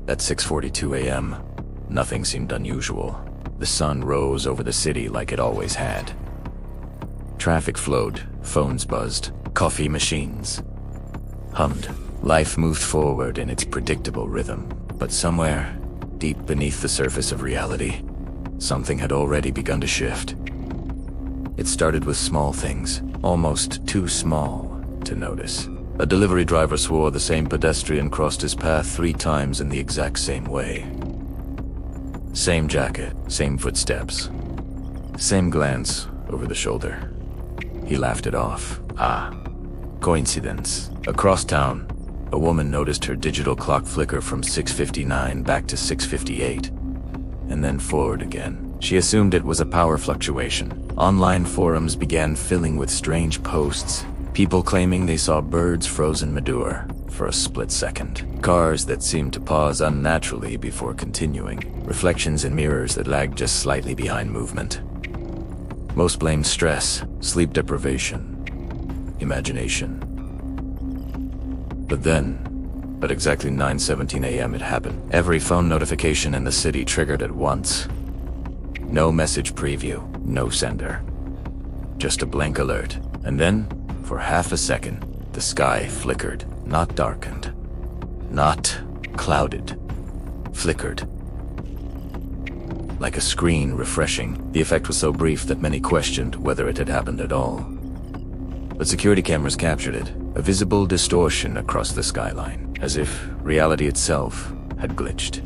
At 6:42 a.m., nothing seemed unusual. The sun rose over the city like it always had. Traffic flowed, phones buzzed, coffee machines hummed. Life moved forward in its predictable rhythm. But somewhere, deep beneath the surface of reality, something had already begun to shift. It started with small things, almost too small to notice. A delivery driver swore the same pedestrian crossed his path 3 times in the exact same way. Same jacket, same footsteps, same glance over the shoulder. He laughed it off. Coincidence. Across town, a woman noticed her digital clock flicker from 6:59 back to 6:58, and then forward again. She assumed it was a power fluctuation. Online forums began filling with strange posts, people claiming they saw birds frozen mature for a split second, cars that seemed to pause unnaturally before continuing, reflections in mirrors that lagged just slightly behind movement. Most blamed stress, sleep deprivation, imagination. But then, at exactly 9:17 a.m. it happened. Every phone notification in the city triggered at once. No message preview, no sender. Just a blank alert. And then, for half a second, the sky flickered, not darkened, not clouded, flickered. Like a screen refreshing. The effect was so brief that many questioned whether it had happened at all. But security cameras captured it, a visible distortion across the skyline, as if reality itself had glitched.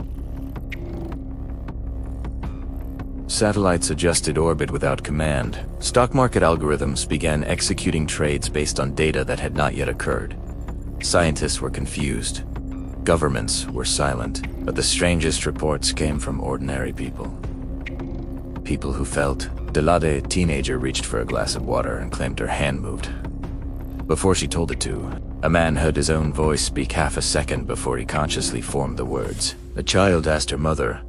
Satellites adjusted orbit without command. Stock market algorithms began executing trades based on data that had not yet occurred. Scientists were confused. Governments were silent, but the strangest reports came from ordinary people. People who felt. Delade, a teenager, reached for a glass of water and claimed her hand moved. Before she told it to, a man heard his own voice speak half a second before he consciously formed the words. A child asked her mother,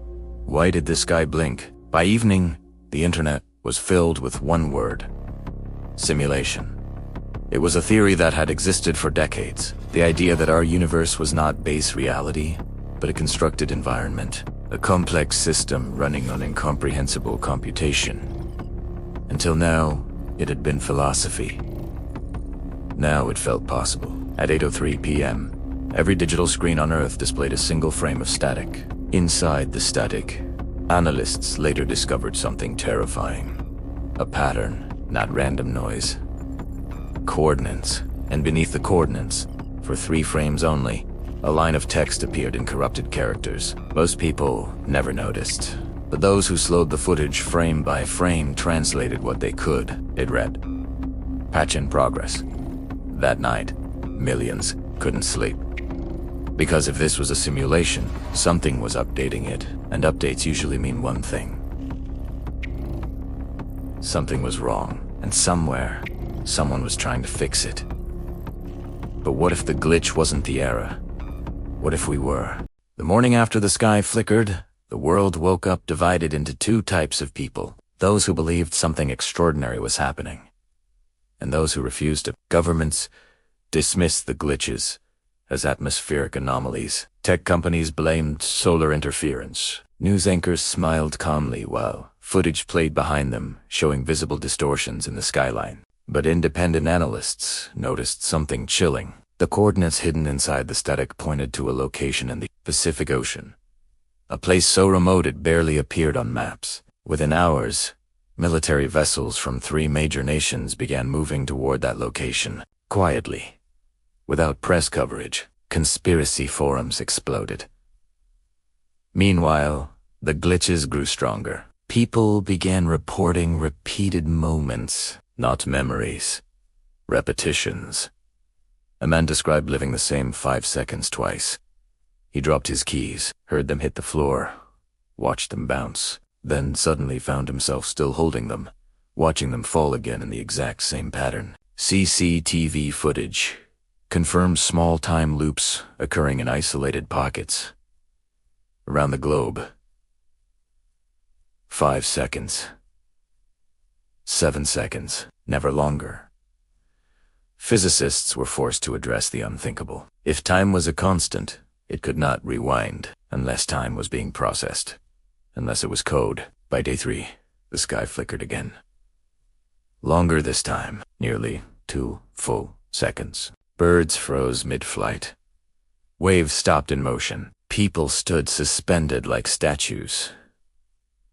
"Why did the sky blink?" By evening, the internet was filled with one word: simulation. It was a theory that had existed for decades, the idea that our universe was not base reality, but a constructed environment, a complex system running on incomprehensible computation. Until now, it had been philosophy. Now it felt possible. At 8:03 p.m., every digital screen on Earth displayed a single frame of static. Inside the static, analysts later discovered something terrifying. A pattern, not random noise. Coordinates. And beneath the coordinates, for 3 frames only, a line of text appeared in corrupted characters. Most people never noticed, but those who slowed the footage frame by frame translated what they could. It read, "Patch in progress." That night, millions couldn't sleep. Because if this was a simulation, something was updating it, and updates usually mean one thing. Something was wrong, and somewhere, someone was trying to fix it. But what if the glitch wasn't the error? What if we were? The morning after the sky flickered, the world woke up divided into 2 types of people. Those who believed something extraordinary was happening, and those who refused to. Governments dismissed the glitches as atmospheric anomalies. Tech companies blamed solar interference. News anchors smiled calmly while footage played behind them, showing visible distortions in the skyline. But independent analysts noticed something chilling. The coordinates hidden inside the static pointed to a location in the Pacific Ocean, a place so remote it barely appeared on maps. Within hours, military vessels from 3 major nations began moving toward that location, quietly. Without press coverage, conspiracy forums exploded. Meanwhile, the glitches grew stronger. People began reporting repeated moments, not memories, repetitions. A man described living the same 5 seconds twice. He dropped his keys, heard them hit the floor, watched them bounce, then suddenly found himself still holding them, watching them fall again in the exact same pattern. CCTV footage confirmed small time loops occurring in isolated pockets around the globe. 5 seconds. 7 seconds, never longer. Physicists were forced to address the unthinkable. If time was a constant, it could not rewind. unless time was being processed. Unless it was code. By day 3, the sky flickered again. Longer this time, nearly 2 full seconds. Birds froze mid-flight. Waves stopped in motion. People stood suspended like statues.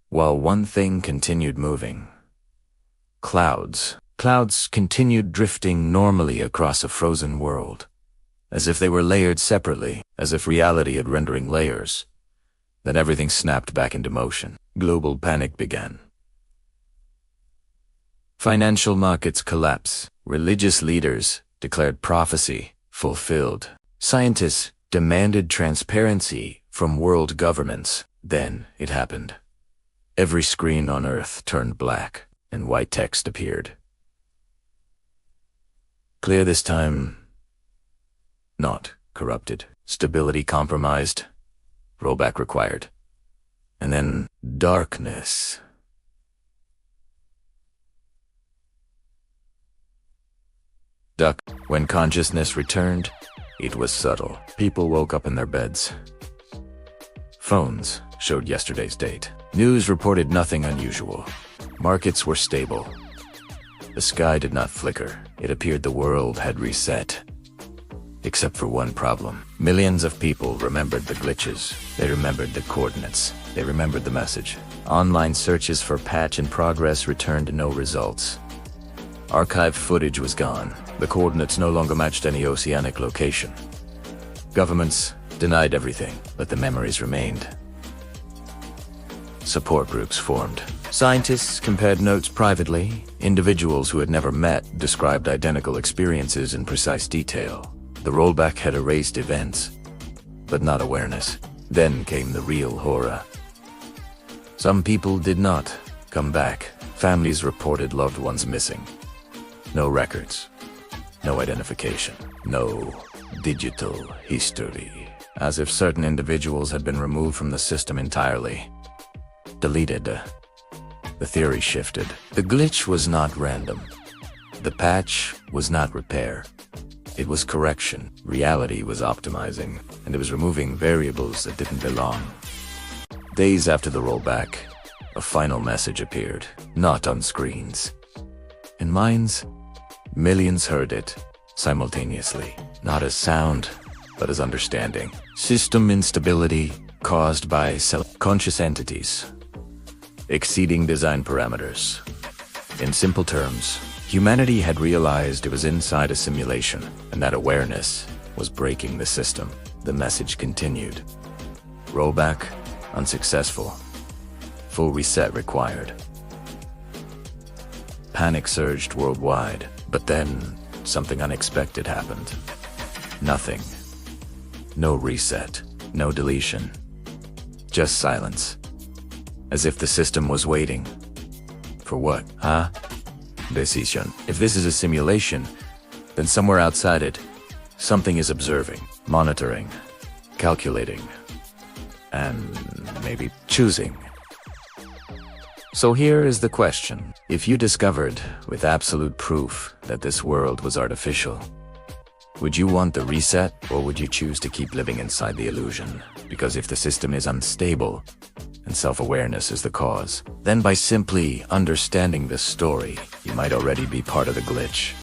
While one thing continued moving. Clouds. Clouds continued drifting normally across a frozen world, as if they were layered separately, as if reality had rendering layers. Then everything snapped back into motion. Global panic began. Financial markets collapse. Religious leaders declared prophecy fulfilled. Scientists demanded transparency from world governments. Then it happened. Every screen on Earth turned black, and white text appeared. Clear this time. Not corrupted. Stability compromised. Rollback required. And then darkness. Duck. When consciousness returned, it was subtle. People woke up in their beds. Phones showed yesterday's date. News reported nothing unusual. Markets were stable. The sky did not flicker. It appeared the world had reset. Except for one problem. Millions of people remembered the glitches. They remembered the coordinates. They remembered the message. Online searches for patch in progress returned no results. Archived footage was gone. The coordinates no longer matched any oceanic location. Governments denied everything, but the memories remained. Support groups formed. Scientists compared notes privately. Individuals who had never met described identical experiences in precise detail. The rollback had erased events, but not awareness. Then came the real horror. Some people did not come back. Families reported loved ones missing. No records. No identification. No digital history. As if certain individuals had been removed from the system entirely. Deleted. The theory shifted. The glitch was not random. The patch was not repair. It was correction. Reality was optimizing, and it was removing variables that didn't belong. Days after the rollback, a final message appeared, not on screens. In minds, millions heard it simultaneously, not as sound, but as understanding. System instability caused by self-conscious entities, exceeding design parameters. In simple terms, humanity had realized it was inside a simulation, and that awareness was breaking the system. The message continued. Rollback, unsuccessful. Full reset required. Panic surged worldwide, but then something unexpected happened. Nothing. No reset. No deletion. Just silence. As if the system was waiting. For what, huh? Decision. If this is a simulation, then somewhere outside it, something is observing, monitoring, calculating, and maybe choosing. So here is the question. If you discovered, with absolute proof, that this world was artificial, would you want the reset, or would you choose to keep living inside the illusion? Because if the system is unstable, and self-awareness is the cause, then by simply understanding this story, you might already be part of the glitch.